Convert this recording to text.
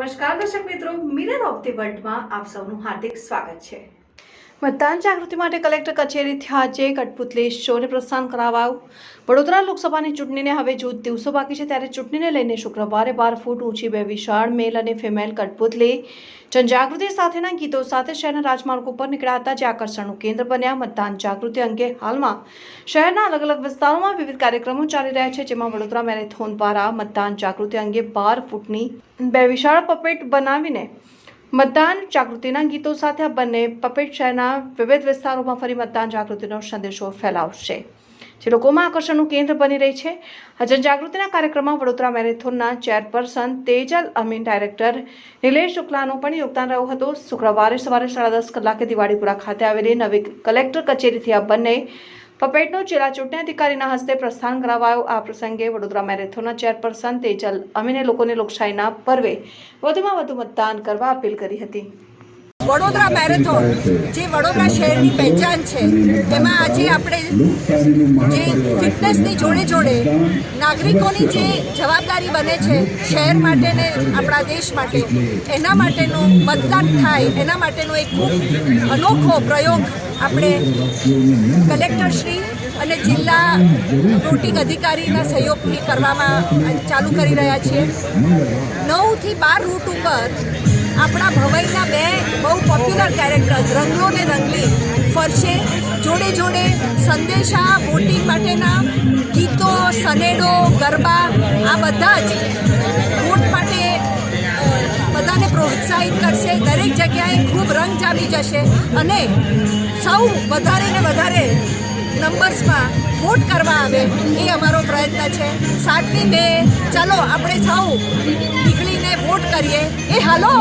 નમસ્કાર દર્શક મિત્રો, મિરર ઓફ ધી વર્લ્ડમાં આપ સૌનું હાર્દિક સ્વાગત છે। મતદાન જાગૃતિ માટે કલેક્ટર કચેરીથી આજે કઠપુતળી શોને પ્રસ્થાન કરાવાયું। વડોદરા લોકસભાની ચૂંટણીને હવે જ દિવસો બાકી છે, ત્યારે ચૂંટણીને લઈને શુક્રવારે 12 ફૂટ ઊંચી બે વિશાળ મેલ અને ફિમેલ કઠપુતળી જનજાગૃતિ સાથેના ગીતો સાથે શહેરના રાજમાર્ગો પર નીકળ્યા હતા, જે આકર્ષણનું કેન્દ્ર બન્યા। મતદાન જાગૃતિ અંગે હાલમાં શહેરના અલગ અલગ વિસ્તારોમાં વિવિધ કાર્યક્રમો ચાલી રહ્યા છે, જેમાં વડોદરા મેરેથોન દ્વારા મતદાન જાગૃતિ અંગે 12 ફૂટની બે વિશાળ પપેટ બનાવીને મતદાન જાગૃતિના ગીતો સાથે આ બંને પપેટ શહેરના વિવિધ વિસ્તારોમાં ફરી મતદાન જાગૃતિનો સંદેશો ફેલાવશે, જે લોકોમાં આકર્ષણનું કેન્દ્ર બની રહી છે। આ જનજાગૃતિના કાર્યક્રમમાં વડોદરા મેરેથોનના ચેરપર્સન તેજલ અમીન, ડાયરેક્ટર નિલેશ શુક્લાનું પણ યોગદાન રહ્યું હતું। શુક્રવારે સવારે 10:30 કલાકે દિવાળીપુરા ખાતે આવેલી નવી કલેક્ટર કચેરીથી આ બંને પપેટનો જિલ્લા ચૂંટણી અધિકારીના હસ્તે પ્રસ્થાન કરાવાયું। આ પ્રસંગે વડોદરા મેરેથોનના ચેરપર્સન તેજલ અમીને લોકોને લોકશાહીના પર્વે વધુમાં વધુ મતદાન કરવા અપીલ કરી હતી। વડોદરા મેરેથોન જે વડોદરા શહેરની પહેચાન છે, એમાં આજે આપણે જે ફિટનેસની જોડે જોડે નાગરિકોની જે જવાબદારી બને છે શહેર માટે ને આપણા દેશ માટે, એના માટેનું મતદાન થાય, એના માટેનો એક ખૂબ અનોખો પ્રયોગ આપણે કલેક્ટરશ્રી અને જિલ્લા રૂટિંગ અધિકારીના સહયોગથી કરવામાં ચાલુ કરી રહ્યા છીએ। 9 થી 12 રૂટ ઉપર આપણા ભવાઈના બે બહુ પોપ્યુલર કેરેક્ટર્સ રંગલો ને રંગલી ફરશે, જોડે જોડે સંદેશા, વોટિંગ માટેના ગીતો, સનેડો, ગરબા, આ બધા જ વોટ માટે બધાને પ્રોત્સાહિત કરશે। દરેક જગ્યાએ ખૂબ રંગ જામી જશે અને સૌ વધારે ને વધારે નંબર્સમાં વોટ કરવા આવે, એ અમારો પ્રયત્ન છે। 7મી મે ચાલો આપણે સૌ નીકળીને વોટ કરીએ। એ હાલો।